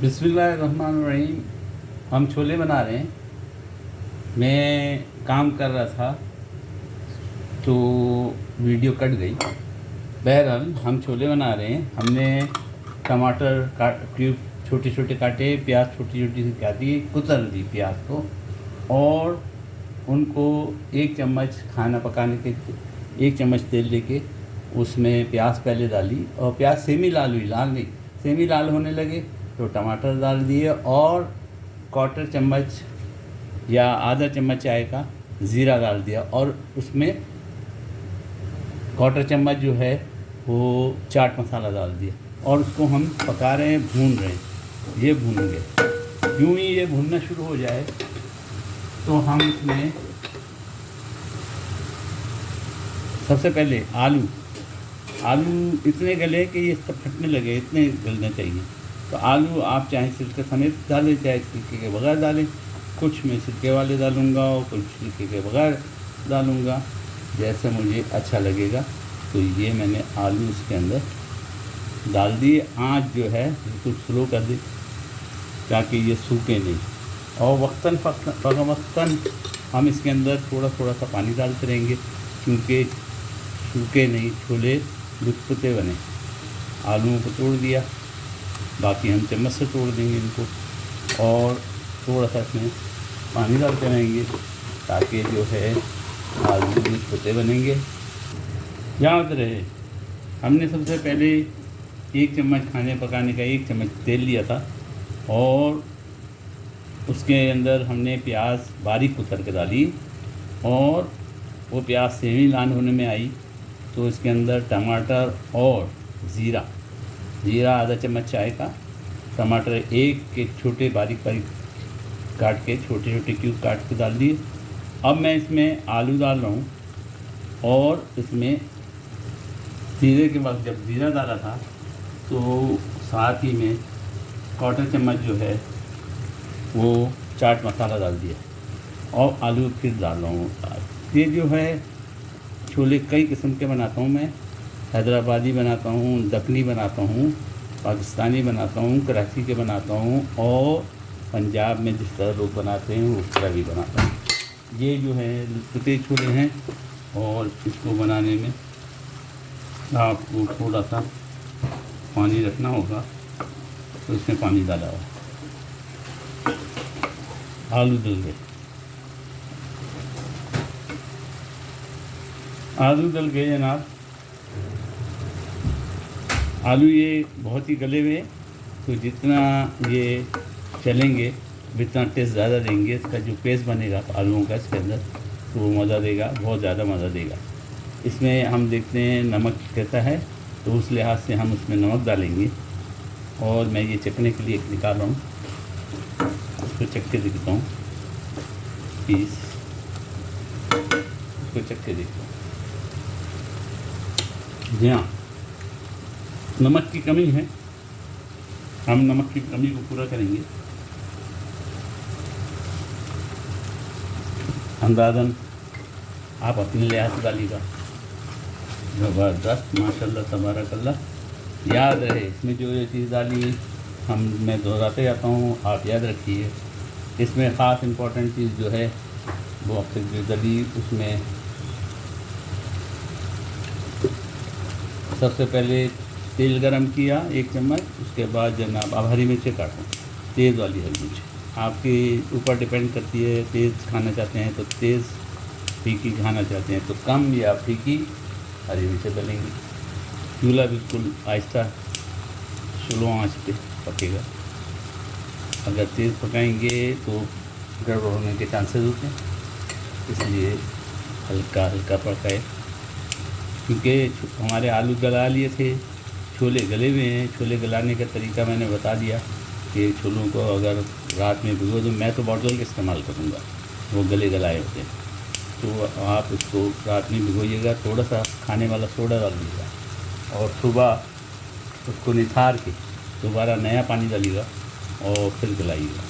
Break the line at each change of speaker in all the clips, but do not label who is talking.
बिस्मिल्लाहिर्रहमानिर्रहीम। हम छोले बना रहे हैं। मैं काम कर रहा था तो वीडियो कट गई। बहरहाल हम छोले बना रहे हैं। हमने टमाटर क्यूब छोटे छोटे काटे, प्याज छोटी छोटी सी काटी, कुतर दी प्याज को, और उनको एक चम्मच खाना पकाने के एक चम्मच तेल लेके उसमें प्याज पहले डाली, और प्याज सेमी लाल हुई, लाल नहीं, सेमी लाल होने लगे तो टमाटर डाल दिए, और क्वार्टर चम्मच या आधा चम्मच चाय का ज़ीरा डाल दिया, और उसमें क्वार्टर चम्मच जो है वो चाट मसाला डाल दिया, और उसको हम पका रहे हैं, भून रहे हैं। ये भूनेंगे। यूँ ही ये भूनना शुरू हो जाए तो हम इसमें सबसे पहले आलू इतने गले कि ये सब फटने लगे, इतने गलने चाहिए। तो आलू आप चाहे छिलके समेत डालें, चाहे छिलके के बगैर डालें। कुछ मैं छिलके वाले डालूँगा और कुछ छिलके के बगैर डालूँगा, जैसे मुझे अच्छा लगेगा। तो ये मैंने आलू इसके अंदर डाल दिए। आँच जो है बिल्कुल स्लो कर दी ताकि ये सूखे नहीं, और वक्तन हम इसके अंदर थोड़ा थोड़ा सा पानी डालते रहेंगे, क्योंकि सूखे नहीं, छोले लुत्फुते बने। आलूओं को तोड़ दिया, बाकी हम चम्मच से तोड़ देंगे इनको, और थोड़ा सा इसमें पानी डालते रहेंगे ताकि जो है आलू लुत्फुते बनेंगे। याद रहे, हमने सबसे पहले एक चम्मच खाने पकाने का एक चम्मच तेल लिया था, और उसके अंदर हमने प्याज बारीक कुतर के डाली, और वो प्याज सेमी लाल होने में आई तो इसके अंदर टमाटर और ज़ीरा आधा चम्मच चाय का, टमाटर एक के छोटे बारीक काट के छोटे छोटे क्यूब काट के डाल दिए। अब मैं इसमें आलू डाल रहा हूँ, और इसमें ज़ीरे के बाद जब ज़ीरा डाला था तो साथ ही में क्वार्टर चम्मच जो है वो चाट मसाला डाल दिया, और आलू फिर डाल रहा हूँ। ये जो है छोले कई किस्म के बनाता हूँ मैं। हैदराबादी बनाता हूँ, दखनी बनाता हूँ, पाकिस्तानी बनाता हूँ, कराची के बनाता हूँ, और पंजाब में जिस तरह लोग बनाते हैं उस तरह भी बनाता हूँ। ये जो है लुत्फुते छोले हैं, और इसको बनाने में आपको थोड़ा सा पानी रखना होगा, तो इसमें पानी डाला हुआ। आलू डल गए, आलू डल गए जनाब। आलू ये बहुत ही गले हुए, तो जितना ये चलेंगे उतना टेस्ट ज़्यादा देंगे। इसका जो पेस्ट बनेगा आलूओं का इसके अंदर, तो वो मज़ा देगा, बहुत ज़्यादा मज़ा देगा। इसमें हम देखते हैं नमक कहता है, तो उस लिहाज से हम उसमें नमक डालेंगे। और मैं ये चखने के लिए निकाल रहा हूँ, इसको चख के देखता हूँ पीस, इसको चख के देखता हूँ। जी हाँ, नमक की कमी है, हम नमक की कमी को पूरा करेंगे। अंदाज़न आप अपने लिहाज से डालिएगा। ज़बरदस्त, माशाल्लाह तबारकल्लाह। याद रहे, इसमें जो ये चीज़ डाली मैं दोहराते जाता हूँ, आप याद रखिए। इसमें ख़ास इम्पोर्टेंट चीज़ जो है वो आपसे जो डली, उसमें सबसे पहले तेल गरम किया 1 चम्मच, उसके बाद जनाब आप हरी मिर्चें काटो, तेज़ वाली हरी मिर्च आपके ऊपर डिपेंड करती है। तेज़ खाना चाहते हैं तो तेज़, फीकी खाना चाहते हैं तो कम या फीकी हरी मिर्चें डलेंगी। चूल्हा बिल्कुल आहिस्ता स्लो आंच पे पकेगा। अगर तेज़ पकाएंगे तो गड़बड़ होने के चांसेस होते हैं, इसलिए हल्का हल्का पकाए। क्योंकि हमारे आलू गला लिए थे, छोले गले हुए हैं। छोले गलाने का तरीका मैंने बता दिया कि छोलों को अगर रात में भिगो दो, मैं तो बॉटल का इस्तेमाल करूँगा, वो गले गलाए होते हैं, तो आप इसको रात में भिगोइएगा। थोड़ा सा खाने वाला सोडा डाल दीजिएगा, और सुबह उसको निथार के दोबारा नया पानी डालिएगा और फिर गलाइएगा।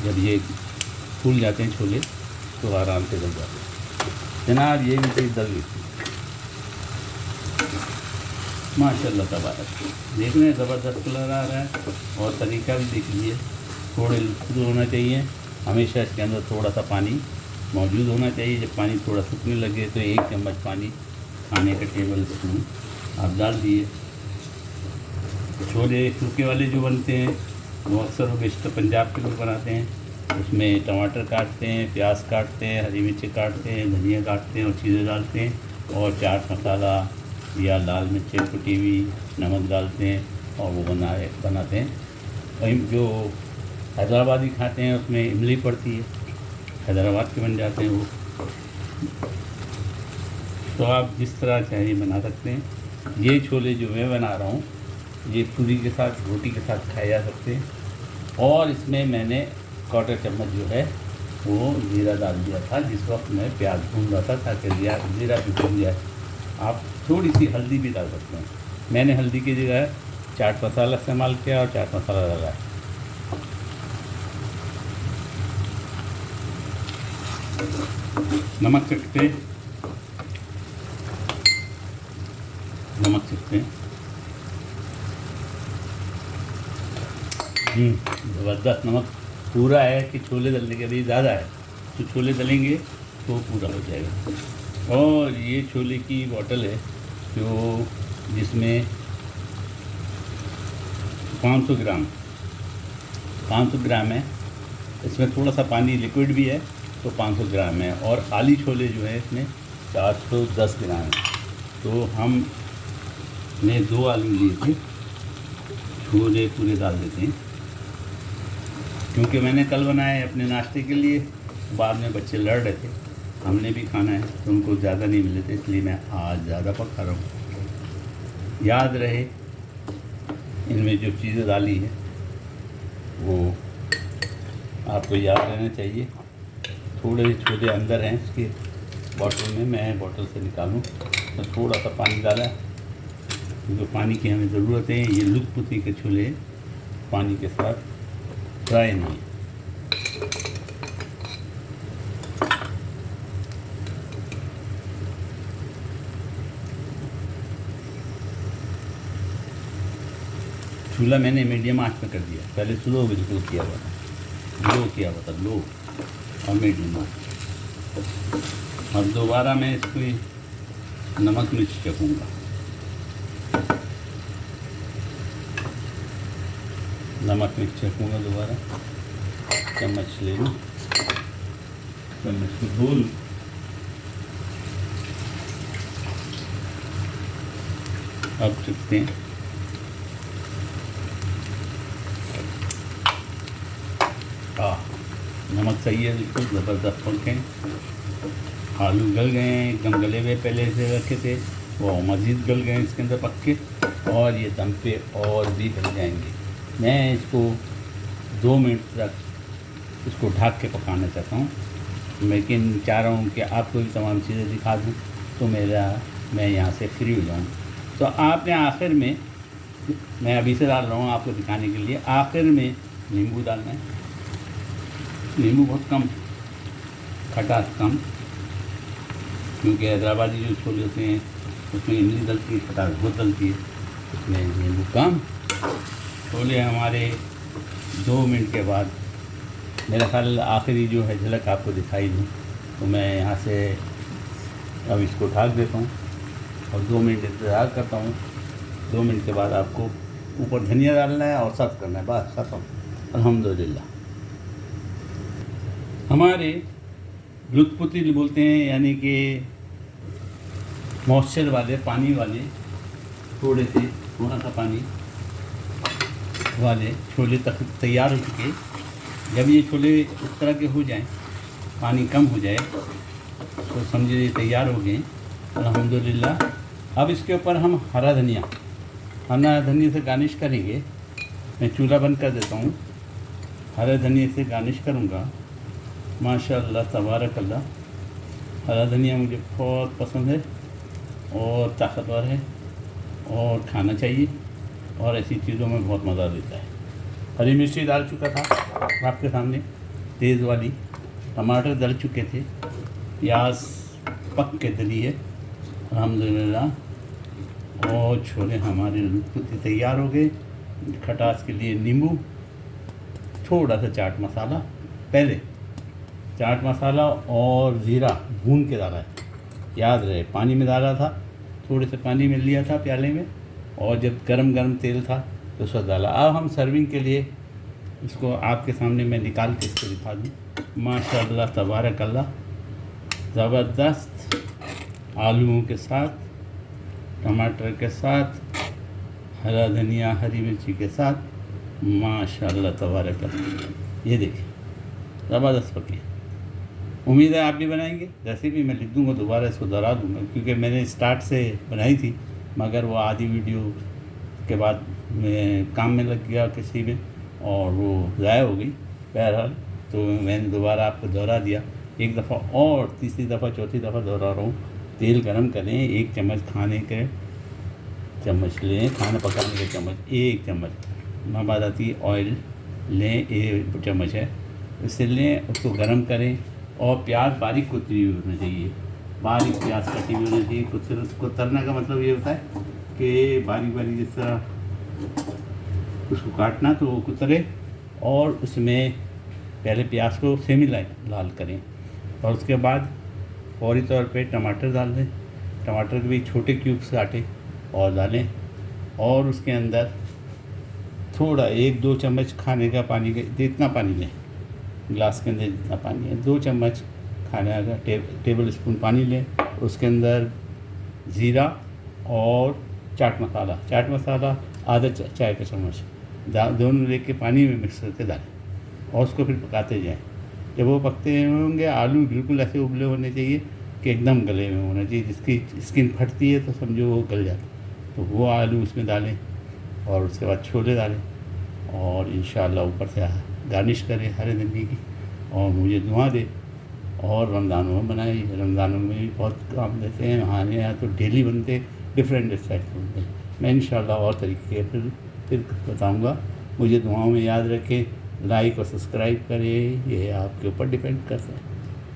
जब ये फूल जाते हैं छोले तो आराम से गल जाते हैं जनाब। ये भी चीज़ दल गई। माशाल्लाह तबारक। देख रहे हैं ज़बरदस्त कलर आ रहा है, और तरीका भी देख लीजिए। थोड़े लुत्फ़ होना चाहिए, हमेशा इसके अंदर थोड़ा सा पानी मौजूद होना चाहिए। जब पानी थोड़ा सूखने लगे तो 1 चम्मच पानी खाने का टेबल स्पून आप डाल दिए। छोले सूखे वाले जो बनते हैं वो अक्सर वेस्ट पंजाब के लोग बनाते हैं, उसमें टमाटर काटते हैं, प्याज काटते हैं, हरी मिर्ची काटते हैं, धनिया काटते हैं और चीज़ें डालते हैं, और चाट मसाला या लाल मिर्चें कुटी हुई, नमक डालते हैं और वो बनाते हैं। वहीं जो हैदराबादी खाते हैं उसमें इमली पड़ती है, हैदराबाद के बन जाते हैं वो। तो आप जिस तरह चाहे बना सकते हैं। ये छोले जो मैं बना रहा हूँ ये पूरी के साथ, रोटी के साथ खाए जा सकते हैं। और इसमें मैंने 1/4 चम्मच जो है वो ज़ीरा डाल दिया था जिस वक्त मैं प्याज भून रहा था, ताकि ज़ीरा भी भून जाए। आप थोड़ी सी हल्दी भी डाल सकते हैं। मैंने हल्दी की जगह चाट मसाला इस्तेमाल किया और चाट मसाला डाला है। नमक चखते हैं। ज़बरदस्त नमक पूरा है कि छोले तलने के लिए ज़्यादा है, तो छोले तलेंगे तो पूरा हो जाएगा। और ये छोले की बॉटल है जो जिसमें 500 ग्राम है। इसमें थोड़ा सा पानी लिक्विड भी है तो 500 ग्राम है। और खाली छोले जो है इसमें 410 ग्राम है। तो हमने 2 आलू लिए थे, छोले पूरे डाल देते हैं क्योंकि मैंने कल बनाए अपने नाश्ते के लिए। बाद में बच्चे लड़ रहे थे, हमने भी खाना है तो उनको ज़्यादा नहीं मिले थे, इसलिए मैं आज ज़्यादा पका रहा हूँ। याद रहे इनमें जो चीज़ें डाली है वो आपको याद रहना चाहिए। थोड़े छोले अंदर हैं इसके बॉटल में, मैं बॉटल से निकालूं तो थोड़ा सा पानी डाला, जो पानी की हमें ज़रूरत है। ये लुत्फ़ुती के छोले पानी के साथ फ्राई नहीं। चूल्हा मैंने मीडियम आंच में कर दिया, पहले स्लो बिल्कुल किया हुआ था, लो और मीडियम आंच। और दोबारा मैं इसको नमक मिर्च चखूँगा। नमक मिर्च चखूँगा दोबारा। चम्मच ले लूँ, चम्मच को धो लूँ। अब चखते हैं। नमक सही है, बिल्कुल ज़बरदस्त पके हैं। आलू गल गए हैं, एकदम गले हुए पहले से रखे थे वो मज़ीद गल गए इसके अंदर पक्के, और ये दम पे और भी गल जाएंगे। मैं इसको 2 मिनट तक इसको ढक के पकाना चाहता हूँ, लेकिन चाह रहा हूँ कि आपको भी तमाम चीज़ें दिखा दूँ तो मैं यहाँ से फ्री हो जाऊँ। तो आपने आखिर में, मैं अभी से डाल रहा हूँ आपको दिखाने के लिए, आखिर में नींबू डालना है। नींबू बहुत कम, खटास कम, क्योंकि हैदराबादी जो छोले होते हैं उसमें इमली डलती है, खटास बहुत डलती है, उसमें नींबू कम। छोले हमारे 2 मिनट के बाद, मेरा ख्याल आखिरी जो है झलक आपको दिखाई दूँ तो मैं यहाँ से अब इसको ढक देता हूँ और 2 मिनट इंतज़ार करता हूँ। 2 मिनट के बाद आपको ऊपर धनिया डालना है और सर्व करना है, बस खत्म। अल्हम्दुलिल्लाह। हमारे लुत्फ़ुती बोलते हैं, यानी कि मॉइस्चर वाले, पानी वाले, थोड़ा सा पानी वाले छोले तक तैयार हो चुके। जब ये छोले इस तरह के हो जाएं, पानी कम हो जाए, तो समझिए ये तैयार हो गए अल्हम्दुलिल्लाह। अब इसके ऊपर हम हरा धनिया से गार्निश करेंगे। मैं चूल्हा बंद कर देता हूँ, हरा धनिया से गार्निश करूँगा। माशाअल्लाह तबारक अल्लाह। हरा धनिया मुझे बहुत पसंद है और ताकतवर है और खाना चाहिए, और ऐसी चीज़ों में बहुत मज़ा देता है। हरी मिर्ची डाल चुका था आपके सामने, तेज़ वाली। टमाटर डल चुके थे, प्याज पक के डली है अल्हम्दुलिल्लाह। और छोले हमारे लुत्फ़ तैयार हो गए। खटास के लिए नींबू, थोड़ा सा चाट मसाला, पहले चाट मसाला और ज़ीरा भून के डाला है, याद रहे पानी में डाला था, थोड़े से पानी में लिया था प्याले में, और जब गरम गरम तेल था तो उस वक्त डाला। अब हम सर्विंग के लिए इसको आपके सामने मैं निकाल के इसको दिखा दूँ। माशाअल्लाह तबारक अल्लाह, ज़बरदस्त आलूओं के साथ, टमाटर के साथ, हरा धनिया हरी मिर्ची के साथ, माशाअल्लाह तबारक अल्लाह। ये देखिए ज़बरदस्त पकी। उम्मीद है आप भी बनाएंगे। रेसिपी मैं लिख दूँगा, दोबारा इसको दोहरा दूँगा, क्योंकि मैंने स्टार्ट से बनाई थी, मगर वो आधी वीडियो के बाद मैं काम में लग गया किसी में और वो ज़ाया हो गई। बहरहाल तो मैंने दोबारा आपको दोहरा दिया, एक दफ़ा और तीसरी दफ़ा चौथी दफ़ा दोहरा रहा हूँ। तेल गरम करें, 1 चम्मच खाने के चम्मच लें, खाना पकाने के चम्मच 1 चम्मच, बाद आती है ऑयल लें, 1 चम्मच है, इससे लें, उसको गरम करें। और प्याज बारीक कुतरी हुई होनी चाहिए, बारीक प्याज कटी हुई होनी चाहिए। कुतरने का मतलब ये होता है कि बारीक बारीक जिस तरह उसको काटना तो वो कुतरे, और उसमें पहले प्याज को सेमी लाल करें, और उसके बाद फौरी तौर पे टमाटर डाल दें। टमाटर के भी छोटे क्यूब्स काटें और डालें, और उसके अंदर थोड़ा 1-2 चम्मच खाने का पानी का, जितना पानी लें गिलास के अंदर जितना पानी है, 2 चम्मच खाने का टेबल स्पून पानी लें। उसके अंदर ज़ीरा और चाट मसाला आधा चाय का चम्मच दोनों लेके पानी में मिक्स करके डालें, और उसको फिर पकाते जाएं। जब वो पकते होंगे, आलू बिल्कुल ऐसे उबले होने चाहिए कि एकदम गले में होना चाहिए, जिसकी स्किन फटती है तो समझो वो गल जाता है। तो वो आलू उसमें डालें, और उसके बाद छोले डालें, और इंशाअल्लाह ऊपर से गार्निश करें हरे धनिए की, और मुझे दुआ दे। और रमज़ानों में बनाए, रमज़ानों में भी बहुत काम देते हैं, हमारे यहाँ तो डेली बनते, डिफरेंट स्टाइल बनते हैं। मैं इंशाअल्लाह और तरीके फिर बताऊँगा। मुझे दुआओं में याद रखें, लाइक और सब्सक्राइब करें, ये आपके ऊपर डिपेंड करता है।